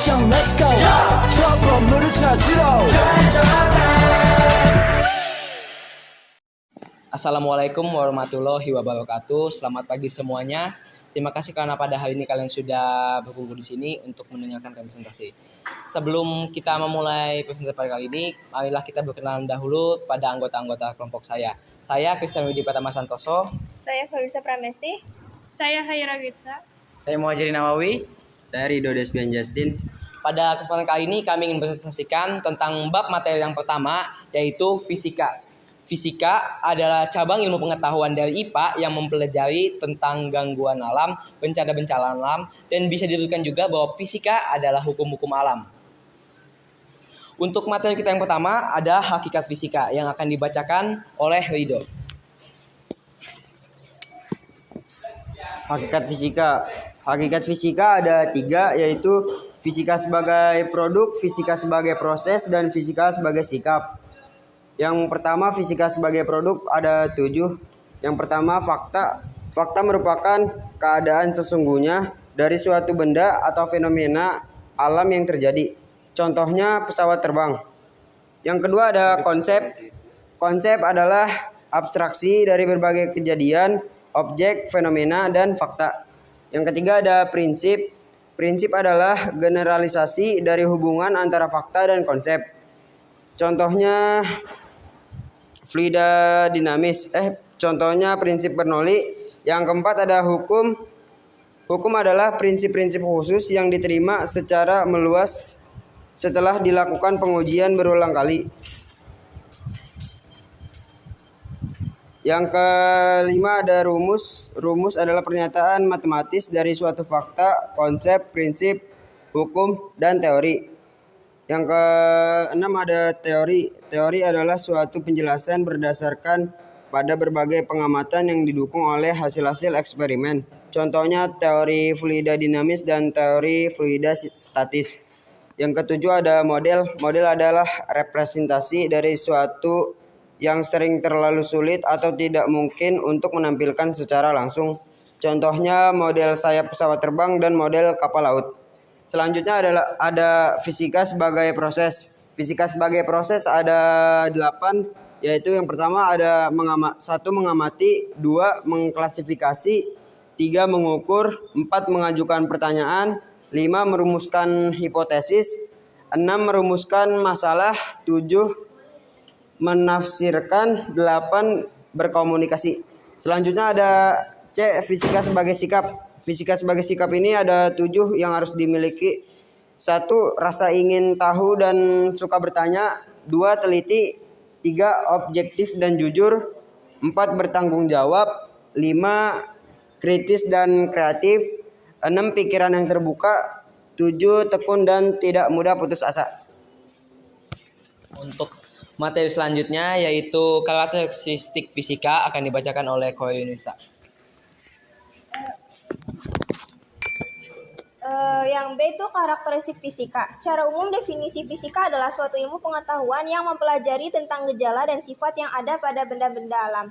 Action, let's go. trouble 찾으러. Assalamualaikum warahmatullahi wabarakatuh. Selamat pagi semuanya. Terima kasih karena pada hari ini kalian sudah berkumpul di sini untuk mendengarkan kami presentasi. Sebelum kita memulai presentasi pada kali ini, marilah kita berkenalan dahulu pada anggota-anggota kelompok saya. Saya Christian Widi Pratama Santoso. Saya Farisa Pramesti. Saya Haira Gitsa. Saya Muhajirin Nawawi. Saya Rido Desbian Justin. Pada kesempatan kali ini kami ingin presentasikan tentang bab materi yang pertama, yaitu fisika. Fisika adalah cabang ilmu pengetahuan dari IPA yang mempelajari tentang gangguan alam, bencana-bencana alam, dan bisa diberikan juga bahwa fisika adalah hukum-hukum alam. Untuk materi kita yang pertama ada hakikat fisika yang akan dibacakan oleh Rido. Hakikat fisika ada 3, yaitu fisika sebagai produk, fisika sebagai proses, dan fisika sebagai sikap. Yang pertama, fisika sebagai produk ada 7. Yang pertama, fakta. Fakta merupakan keadaan sesungguhnya dari suatu benda atau fenomena alam yang terjadi. Contohnya pesawat terbang. Yang kedua ada konsep. Konsep adalah abstraksi dari berbagai kejadian, objek, fenomena, dan fakta. Yang ketiga ada prinsip. Prinsip adalah generalisasi dari hubungan antara fakta dan konsep. Contohnya fluida dinamis. Contohnya prinsip Bernoulli. Yang keempat ada hukum. Hukum adalah prinsip-prinsip khusus yang diterima secara meluas setelah dilakukan pengujian berulang kali. Yang kelima ada rumus. Rumus adalah pernyataan matematis dari suatu fakta, konsep, prinsip, hukum, dan teori. Yang keenam ada teori. Teori adalah suatu penjelasan berdasarkan pada berbagai pengamatan yang didukung oleh hasil-hasil eksperimen. Contohnya teori fluida dinamis dan teori fluida statis. Yang ketujuh ada model. Model adalah representasi dari suatu yang sering terlalu sulit atau tidak mungkin untuk menampilkan secara langsung. Contohnya model sayap pesawat terbang dan model kapal laut. Selanjutnya ada fisika sebagai proses. Fisika sebagai proses ada 8, yaitu yang pertama ada 1 mengamati, 2 mengklasifikasi, 3 mengukur, 4 mengajukan pertanyaan, 5 merumuskan hipotesis, 6 merumuskan masalah, 7 menafsirkan, 8 berkomunikasi. Selanjutnya ada C, fisika sebagai sikap. Fisika sebagai sikap ini ada 7 yang harus dimiliki. 1, rasa ingin tahu dan suka bertanya. 2, teliti. 3, objektif dan jujur. 4, bertanggung jawab. 5, kritis dan kreatif. 6, pikiran yang terbuka. 7, tekun dan tidak mudah putus asa. Untuk materi selanjutnya yaitu karakteristik fisika akan dibacakan oleh Ko Yunisa. Yang B itu karakteristik fisika. Secara umum definisi fisika adalah suatu ilmu pengetahuan yang mempelajari tentang gejala dan sifat yang ada pada benda-benda alam.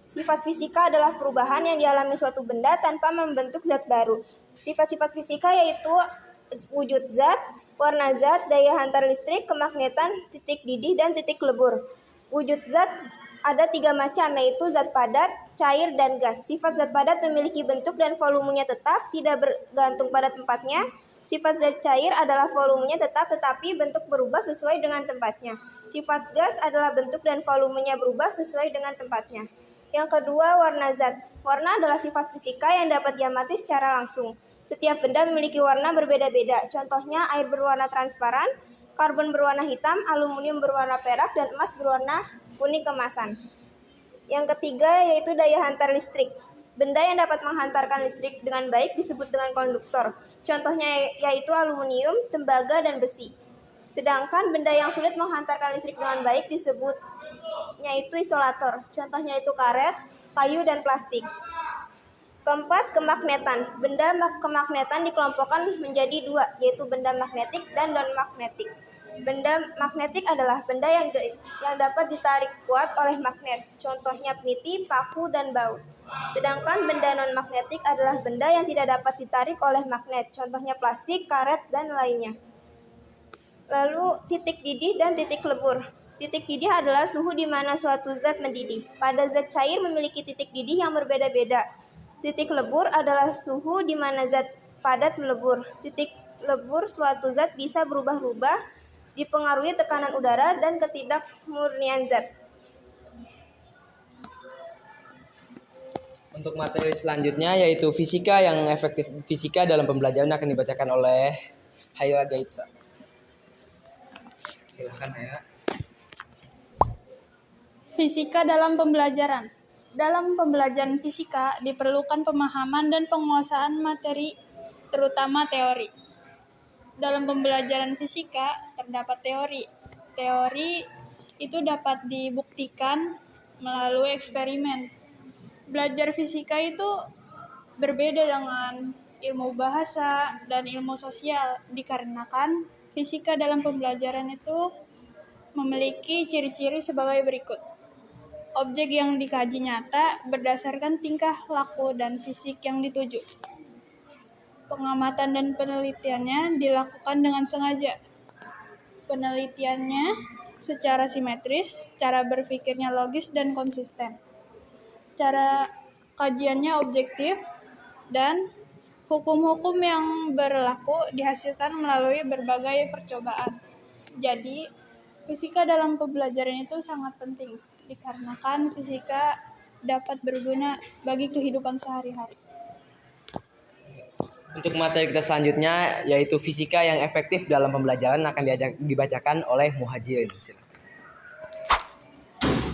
Sifat fisika adalah perubahan yang dialami suatu benda tanpa membentuk zat baru. Sifat-sifat fisika yaitu wujud zat, warna zat, daya hantar listrik, kemagnetan, titik didih, dan titik lebur. Wujud zat ada 3 macam, yaitu zat padat, cair, dan gas. Sifat zat padat memiliki bentuk dan volumenya tetap, tidak bergantung pada tempatnya. Sifat zat cair adalah volumenya tetap tetapi bentuk berubah sesuai dengan tempatnya. Sifat gas adalah bentuk dan volumenya berubah sesuai dengan tempatnya. Yang kedua, warna zat. Warna adalah sifat fisika yang dapat diamati secara langsung. Setiap benda memiliki warna berbeda-beda. Contohnya air berwarna transparan, karbon berwarna hitam, aluminium berwarna perak, dan emas berwarna kuning kemasan. Yang ketiga yaitu daya hantar listrik. Benda yang dapat menghantarkan listrik dengan baik disebut dengan konduktor. Contohnya yaitu aluminium, tembaga, dan besi. Sedangkan benda yang sulit menghantarkan listrik dengan baik disebutnya itu isolator. Contohnya itu karet, kayu, dan plastik. Keempat, kemagnetan. Benda kemagnetan dikelompokkan menjadi 2, yaitu benda magnetik dan non-magnetik. Benda magnetik adalah benda yang dapat ditarik kuat oleh magnet. Contohnya peniti, paku, dan baut. Sedangkan benda non-magnetik adalah benda yang tidak dapat ditarik oleh magnet. Contohnya plastik, karet, dan lainnya. Lalu titik didih dan titik lebur. Titik didih adalah suhu di mana suatu zat mendidih. Pada zat cair memiliki titik didih yang berbeda-beda. Titik lebur adalah suhu di mana zat padat melebur. Titik lebur suatu zat bisa berubah-ubah dipengaruhi tekanan udara dan ketidakmurnian zat. Untuk materi selanjutnya yaitu fisika yang efektif. Fisika dalam pembelajaran akan dibacakan oleh Haira Gaitsa. Silakan Haira. Fisika dalam pembelajaran. Dalam pembelajaran fisika diperlukan pemahaman dan penguasaan materi, terutama teori. Dalam pembelajaran fisika terdapat teori. Teori itu dapat dibuktikan melalui eksperimen. Belajar fisika itu berbeda dengan ilmu bahasa dan ilmu sosial dikarenakan fisika dalam pembelajaran itu memiliki ciri-ciri sebagai berikut. Objek yang dikaji nyata berdasarkan tingkah laku dan fisik yang dituju. Pengamatan dan penelitiannya dilakukan dengan sengaja. Penelitiannya secara simetris, cara berpikirnya logis dan konsisten. Cara kajiannya objektif dan hukum-hukum yang berlaku dihasilkan melalui berbagai percobaan. Jadi, fisika dalam pembelajaran itu sangat penting dikarenakan fisika dapat berguna bagi kehidupan sehari-hari. Untuk materi kita selanjutnya yaitu fisika yang efektif dalam pembelajaran akan dibacakan oleh Muhajirin.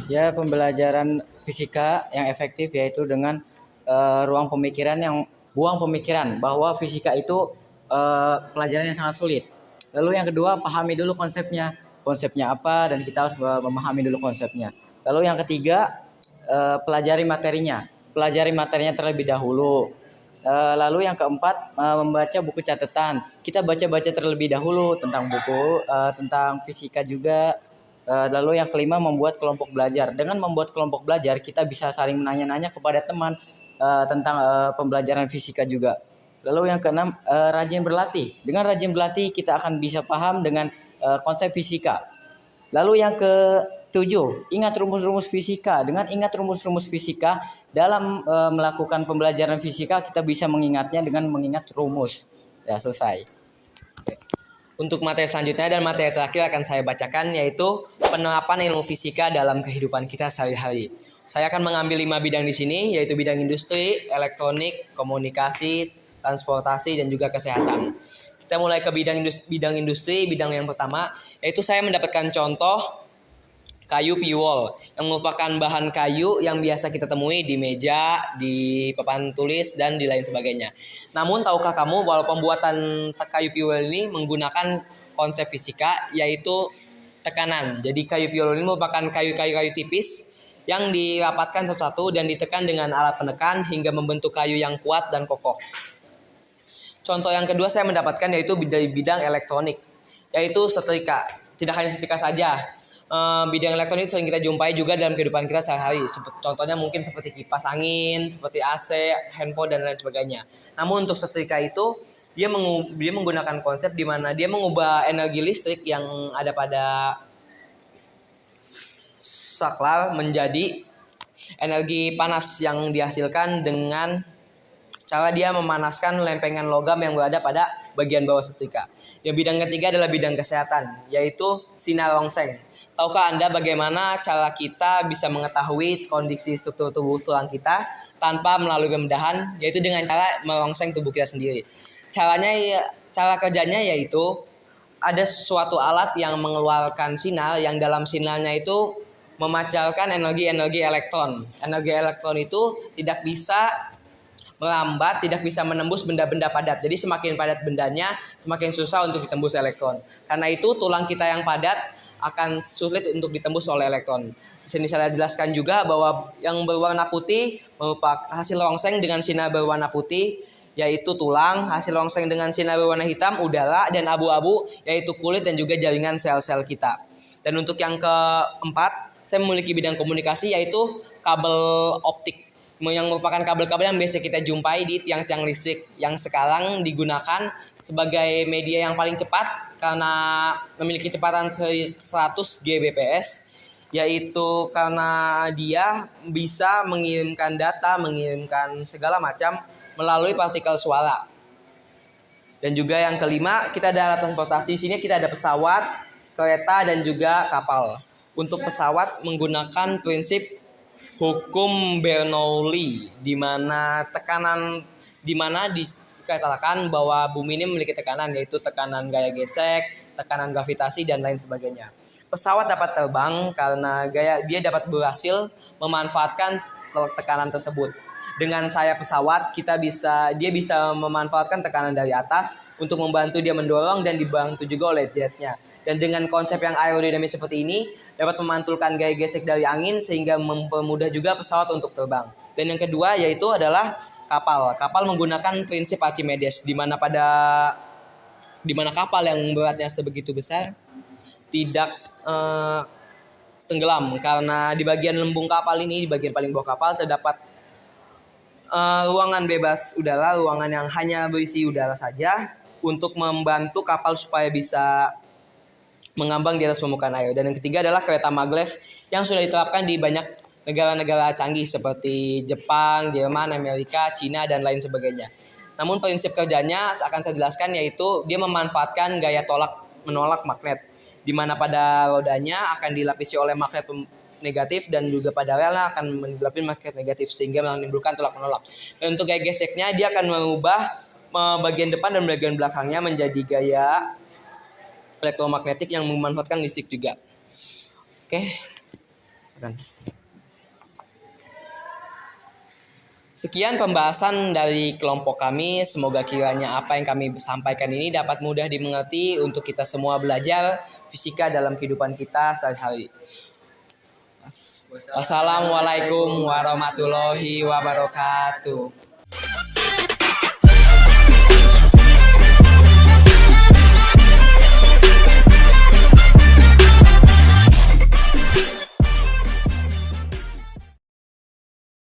Ya, pembelajaran fisika yang efektif yaitu dengan buang pemikiran bahwa fisika itu pelajaran yang sangat sulit. Lalu yang kedua, pahami dulu konsepnya apa dan kita harus memahami dulu konsepnya. Lalu yang ketiga, pelajari materinya terlebih dahulu. Lalu yang keempat, membaca buku catatan. Kita baca-baca terlebih dahulu tentang buku, tentang fisika juga. Lalu yang kelima, membuat kelompok belajar. Dengan membuat kelompok belajar, kita bisa saling menanya-nanya kepada teman tentang pembelajaran fisika juga. Lalu yang keenam, rajin berlatih. Dengan rajin berlatih, kita akan bisa paham dengan konsep fisika. Lalu yang ketujuh, ingat rumus-rumus fisika. Dengan ingat rumus-rumus fisika, dalam melakukan pembelajaran fisika, kita bisa mengingatnya dengan mengingat rumus. Ya, selesai. Untuk materi selanjutnya dan materi terakhir akan saya bacakan yaitu penerapan ilmu fisika dalam kehidupan kita sehari-hari. Saya akan mengambil 5 bidang di sini yaitu bidang industri, elektronik, komunikasi, transportasi, dan juga kesehatan. Kita mulai ke bidang industri. Bidang yang pertama yaitu saya mendapatkan contoh kayu piwol yang merupakan bahan kayu yang biasa kita temui di meja, di papan tulis, dan di lain sebagainya. Namun tahukah kamu bahwa pembuatan kayu piwol ini menggunakan konsep fisika yaitu tekanan. Jadi kayu piwol ini merupakan kayu-kayu tipis yang dirapatkan satu-satu dan ditekan dengan alat penekan hingga membentuk kayu yang kuat dan kokoh. Contoh yang kedua saya mendapatkan yaitu dari bidang elektronik, yaitu setrika. Tidak hanya setrika saja, bidang elektronik sering kita jumpai juga dalam kehidupan kita sehari-hari. Contohnya mungkin seperti kipas angin, seperti AC, handphone, dan lain sebagainya. Namun untuk setrika itu dia menggunakan konsep di mana dia mengubah energi listrik yang ada pada saklar menjadi energi panas yang dihasilkan dengan cara dia memanaskan lempengan logam yang berada pada bagian bawah setrika. Yang bidang ketiga adalah bidang kesehatan, yaitu sinar rongseng. Tahukah Anda bagaimana cara kita bisa mengetahui kondisi struktur tubuh tulang kita tanpa melalui pembedahan, yaitu dengan cara merongseng tubuh kita sendiri. Cara kerjanya yaitu ada suatu alat yang mengeluarkan sinar yang dalam sinarnya itu memancarkan energi elektron. Energi elektron itu tidak bisa melambat, tidak bisa menembus benda-benda padat. Jadi semakin padat bendanya, semakin susah untuk ditembus elektron. Karena itu tulang kita yang padat akan sulit untuk ditembus oleh elektron. Di sini saya jelaskan juga bahwa yang berwarna putih merupakan hasil rongseng dengan sinar berwarna putih yaitu tulang, hasil longseng dengan sinar berwarna hitam, udara, dan abu-abu, yaitu kulit dan juga jaringan sel-sel kita. Dan untuk yang keempat, saya memiliki bidang komunikasi yaitu kabel optik, yang merupakan kabel-kabel yang biasa kita jumpai di tiang-tiang listrik yang sekarang digunakan sebagai media yang paling cepat karena memiliki kecepatan 100 Gbps, yaitu karena dia bisa mengirimkan data, mengirimkan segala macam melalui partikel suara. Dan juga yang kelima, kita ada alat transportasi. Di sini kita ada pesawat, kereta, dan juga kapal. Untuk pesawat menggunakan prinsip hukum Bernoulli, di mana dikatakan bahwa bumi ini memiliki tekanan, yaitu tekanan gaya gesek, tekanan gravitasi, dan lain sebagainya. Pesawat dapat terbang karena dia dapat berhasil memanfaatkan tekanan tersebut. Dengan sayap pesawat dia bisa memanfaatkan tekanan dari atas untuk membantu dia mendorong dan dibantu juga oleh jetnya. Dan dengan konsep yang aerodinamis seperti ini dapat memantulkan gaya gesek dari angin sehingga mempermudah juga pesawat untuk terbang. Dan yang kedua yaitu adalah kapal. Kapal menggunakan prinsip Archimedes, di mana kapal yang beratnya sebegitu besar tidak tenggelam karena di bagian lembung kapal ini, di bagian paling bawah kapal terdapat ruangan bebas udara, ruangan yang hanya berisi udara saja untuk membantu kapal supaya bisa mengambang di atas permukaan air. Dan yang ketiga adalah kereta maglev yang sudah diterapkan di banyak negara-negara canggih seperti Jepang, Jerman, Amerika, Cina, dan lain sebagainya. Namun prinsip kerjanya akan saya jelaskan, yaitu dia memanfaatkan gaya menolak magnet, di mana pada rodanya akan dilapisi oleh magnet negatif dan juga pada relnya akan dilapisi magnet negatif sehingga menimbulkan tolak menolak. Dan untuk gaya geseknya dia akan mengubah bagian depan dan bagian belakangnya menjadi gaya elektromagnetik yang memanfaatkan listrik juga. Oke. Sekian pembahasan dari kelompok kami. Semoga kiranya apa yang kami sampaikan ini dapat mudah dimengerti untuk kita semua belajar fisika dalam kehidupan kita sehari-hari. Wassalamualaikum warahmatullahi wabarakatuh.